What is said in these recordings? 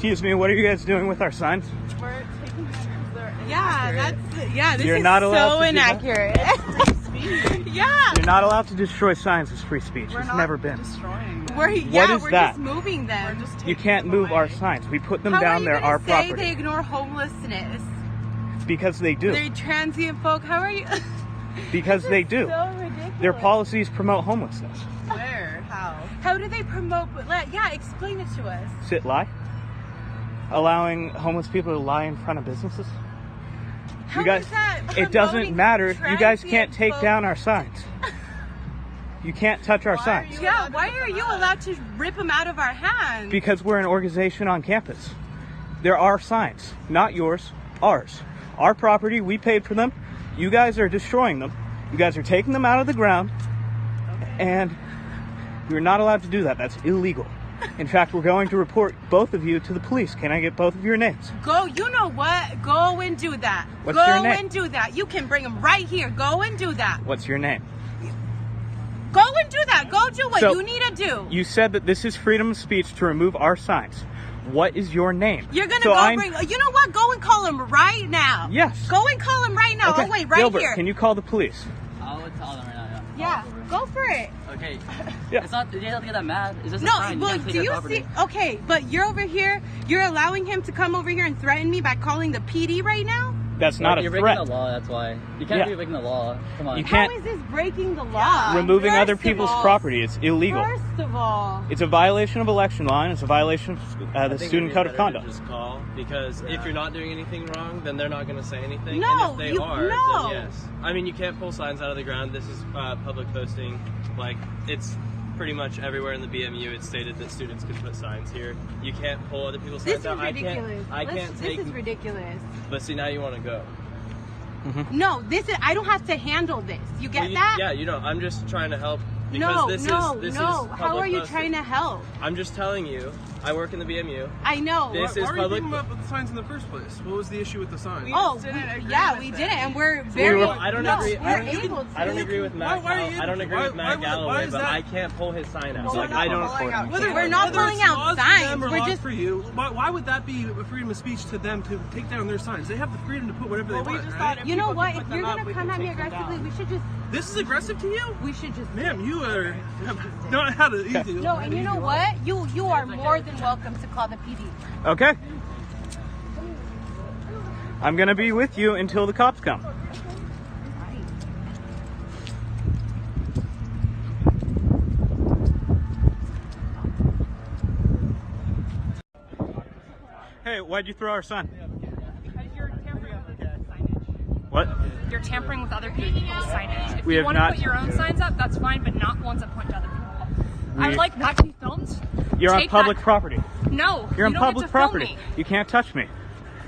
Excuse me, what are you guys doing with our signs? We're taking pictures. This You're is not allowed so to do inaccurate. Yeah. You're not allowed to destroy signs as free speech. We're It's not never been. destroying them. We're just moving them. We're just You can't move our signs. We put them How down there, our are you gonna say property. they ignore homelessness? Because they do. They're transient folk. How are you? Because they do. So ridiculous. Their policies promote homelessness. Where? How? How do they promote? Yeah, explain it to us. Sit lie? Allowing homeless people to lie in front of businesses? How You guys, is that it doesn't promoting matter. You guys transient can't take folk? down our signs. You can't touch our signs. Yeah, why are you allowed to rip them out of our hands? Because we're an organization on campus. There are signs, not yours, ours. Our property, we paid for them. You guys are destroying them. You guys are taking them out of the ground. And you're not allowed to do that. That's illegal. In fact, we're going to report both of you to the police. Can I get both of your names? Go, you know what? Go and do that. What's Go your name? and do that. You can bring them right here. Go and do that. What's your name? Go and do that. Go do what So, you need to do. You said that this is freedom of speech to remove our signs. What is your name? You're gonna So bring. You know what? Go and call him right now. Yes. Go and call him right now. Okay. Oh wait, right Gilbert, here. can you call the police? I would tell them right now, Yeah. Go for it. Okay. Yeah. It's not, you don't have to get that mad. It's just a No, sign. well, You can't take do our you property. see? Okay, but you're over here. You're allowing him to come over here and threaten me by calling the PD right now. That's not You're a threat. breaking the law, that's why. You can't Yeah. be breaking the law. Come on. You How can't is this breaking the law? removing First other of people's all- property. It's illegal. First of all, It's a violation of election law, and it's a violation of the Student Code of Conduct. Just call, because if you're not doing anything wrong, then they're not going to say anything. No, and if they you- are, no. then yes. I mean, you can't pull signs out of the ground. This is public posting. Like, it's pretty much everywhere in the BMU. It's stated that students can put signs here. You can't pull other people's this signs is out. ridiculous. I can't take. This is ridiculous. But see, now you want to go. No, this is. I don't have to handle this. You get Well, that? Yeah, you know, I'm just trying to help. Because No, this no, is no. public How are you posting. trying to help? I'm just telling you. I work in the BMU. I know. This Why is are you public. thinking about the signs in the first place? What was the issue with the signs? Oh, didn't agree yeah, with we it. did it, and we're very. were- I don't no, agree. We're I don't- able to. I don't agree with Matt. Why are you- I don't agree with Matt why Galloway, is but that- I can't pull his sign out. Well, Like, we're I not don't. pulling out We're not whether pulling it's out laws for signs, them or we're laws just- for you. Why would that be freedom of speech to them to take down their signs? They have the freedom to put whatever Well, they we want, just right? thought if You know people what? could If put you're them up, gonna we come could at me take them aggressively, down. we should just. This is aggressive to you? We should just. Ma'am, you are not had it easy. No, and you know what? You are more than welcome to call the PD. Okay. I'm gonna be with you until the cops come. Hey, why'd you throw our sign? You're tampering with the signage. What? You're tampering with other people's signage. If We you have want not- to put your own signs up, that's fine, but not ones that point to other people. I We- would like that to be filmed. You're on Take public that- property. No, You're on you don't public get to film property. me. You can't touch me.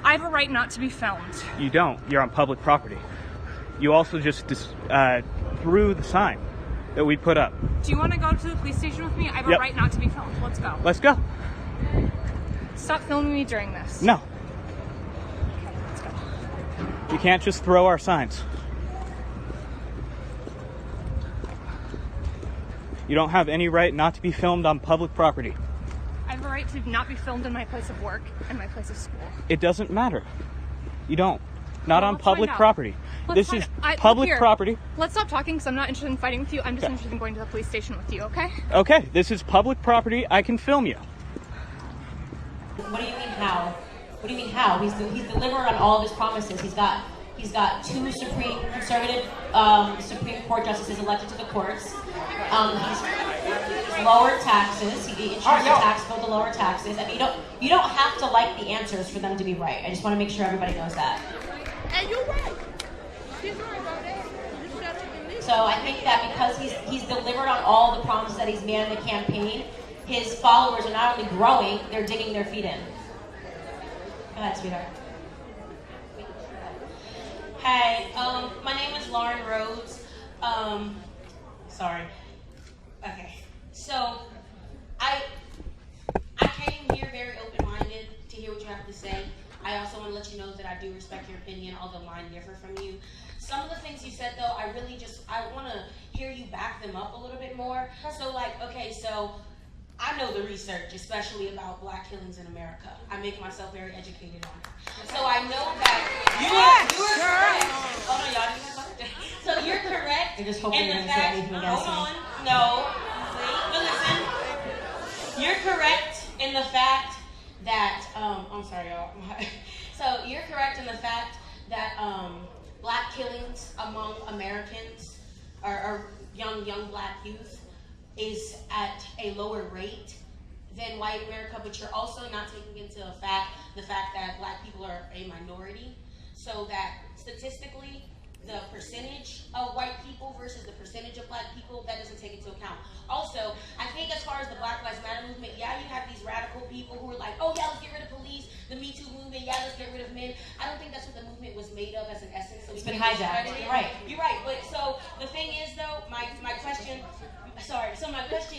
I have a right not to be filmed. You don't. You're on public property. You also just threw the sign that we put up. Do you want to go to the police station with me? I have Yep. a right not to be filmed. Let's go. Let's go. Stop filming me during this. No. Okay, let's go. You can't just throw our signs. You don't have any right not to be filmed on public property. I have a right to not be filmed in my place of work and my place of school. It doesn't matter. You don't. Not Well, on let's public find out. property. Let's This find is out. public Here, property. Let's stop talking because I'm not interested in fighting with you. I'm just Okay. interested in going to the police station with you, okay? Okay, this is public property. I can film you. What do you mean how? What do you mean how? He's delivered on all of his promises. He's got two conservative Supreme Court justices elected to the courts. He's lowered taxes. He introduced a tax bill to lower taxes. I mean, you don't have to like the answers for them to be right. I just want to make sure everybody knows that. And you're right. She's right about that. You shut up and listen. So I think that because he's delivered on all the promises that he's made in the campaign, his followers are not only growing, they're digging their feet in. Go ahead, sweetheart. Hey, my name is Lauren Rhodes. Sorry. Okay. So, I came here very open-minded to hear what you have to say. I also want to let you know that I do respect your opinion, although mine differ from you. Some of the things you said, though, I want to hear you back them up a little bit more. So, like, okay, so I know the research, especially about black killings in America. I make myself very educated on it. So I know that you are correct. Oh no, y'all didn't have that. So you're correct. You're just hoping in you're the going to say fact, anything against hold me. on, no, but listen. You're correct in the fact that I'm sorry, y'all. So you're correct in the fact that black killings among Americans or young black youth is at a lower rate than white America, but you're also not taking into the fact that black people are a minority, so that statistically the percentage of white people versus the percentage of black people, that doesn't take into account. Also, I think as far as the Black Lives Matter movement, yeah, you have these radical people who are like, oh yeah, let's get rid of police, the Me Too movement, yeah, let's get rid of men. I don't think that's what the movement was made of as an essence. So It's been hijacked. You're right. You're right, but so the thing is though, my question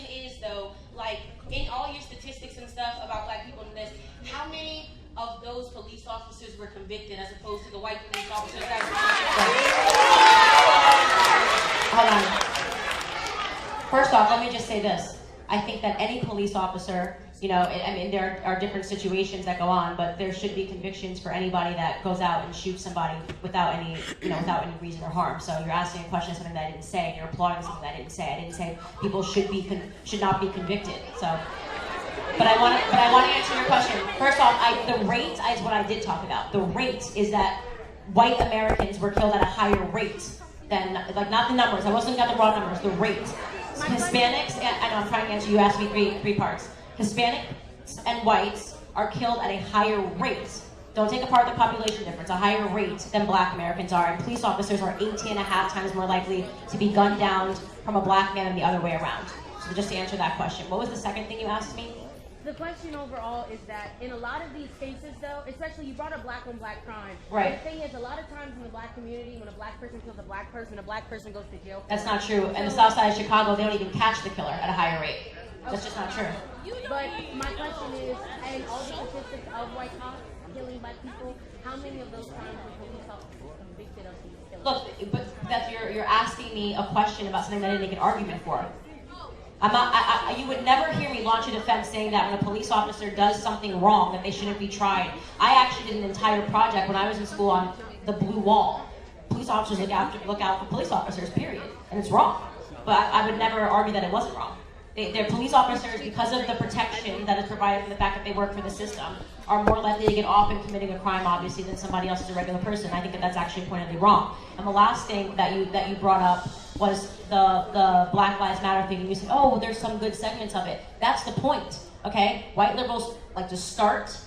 is though, like in all your statistics and stuff about black people in this, how many of those police officers were convicted as opposed to the white police officers that were Hold on. First off, let me just say this. I think that any police officer, I mean, there are different situations that go on, but there should be convictions for anybody that goes out and shoots somebody without any reason or harm. So you're asking a question of something that I didn't say, and you're applauding something that I didn't say. I didn't say people should not be convicted. So, but I want to answer your question. First off, the rate is what I did talk about. The rate is that white Americans were killed at a higher rate than, like, not the numbers. I wasn't got the raw numbers. The rate. Hispanics, I know I'm trying to answer. You asked me three parts. Hispanics and whites are killed at a higher rate. Don't take apart the population difference. A higher rate than black Americans are. And police officers are 18.5 times more likely to be gunned down from a black man than the other way around. So just to answer that question. What was the second thing you asked me? The question overall is that in a lot of these cases, though, especially you brought up black on black crime. Right. And the thing is, a lot of times in the black community, when a black person kills a black person goes to jail. That's not true. In the south side of Chicago, they don't even catch the killer at a higher rate. That's just not true. But my question is, and all the statistics of white cops killing black people, how many of those crimes were police officers convicted of these killings? Look, but that you're asking me a question about something that I didn't make an argument for. You would never hear me launch a defense saying that when a police officer does something wrong that they shouldn't be tried. I actually did an entire project when I was in school on the blue wall. Police officers look out for police officers, period. And it's wrong. But I would never argue that it wasn't wrong. They're police officers, because of the protection that is provided from the fact that they work for the system, are more likely to get off in committing a crime, obviously, than somebody else who's a regular person. I think that that's actually pointedly wrong. And the last thing that you brought up was the Black Lives Matter thing. And you said, oh, well, there's some good segments of it. That's the point, okay? White liberals like to start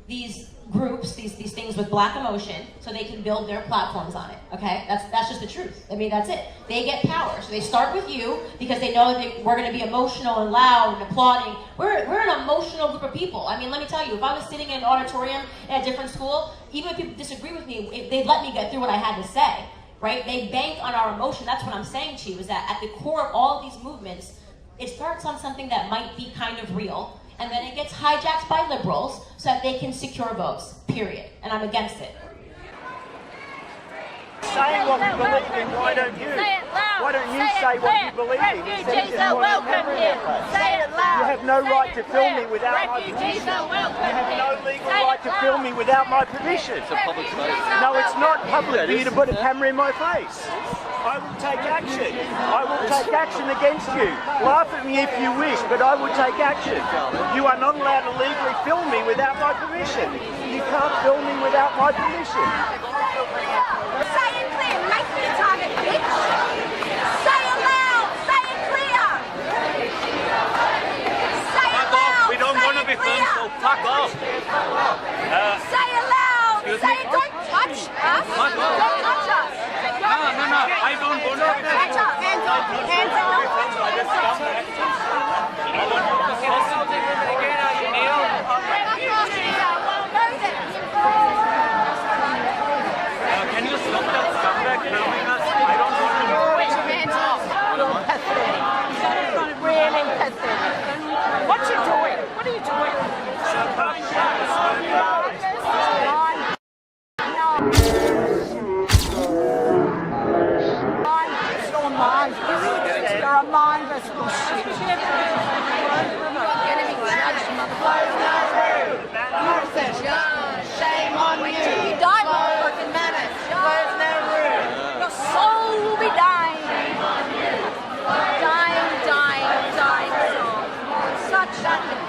these groups, these things with black emotion, so they can build their platforms on it, okay? That's just the truth. I mean, that's it. They get power. So they start with you because they know that we're going to be emotional and loud and applauding. We're an emotional group of people. I mean, let me tell you, if I was sitting in an auditorium at a different school, even if people disagree with me, they'd let me get through what I had to say, right? They bank on our emotion. That's what I'm saying to you, is that at the core of all of these movements, it starts on something that might be kind of real, and then it gets hijacked by liberals so that they can secure votes, period. And I'm against it. Saying what we believe in, why don't you? Say it loud. Why don't you say what you believe in? Refugees are welcome here. Say it loud. You have no right to film me without my permission. You have no legal right to film me without my permission. It's a public place. No, it's not public for you to put a camera in my face. I will take action. I will take action against you. Laugh at me if you wish, but I will take action. You are not allowed to legally film me without my permission. You can't film me without my permission. Say it clear. Make me a target, bitch. Say it loud. Say it clear. Say it loud. We don't want to be filmed, so fuck off. Say it loud. Say it. Don't touch us. Don't touch us. No, I don't want to. Hands up. Hands up. Hands up. Can you stop that scumbag filming us? I don't want to. Put your hands up. Really pathetic. What you doing? What are you doing? shot the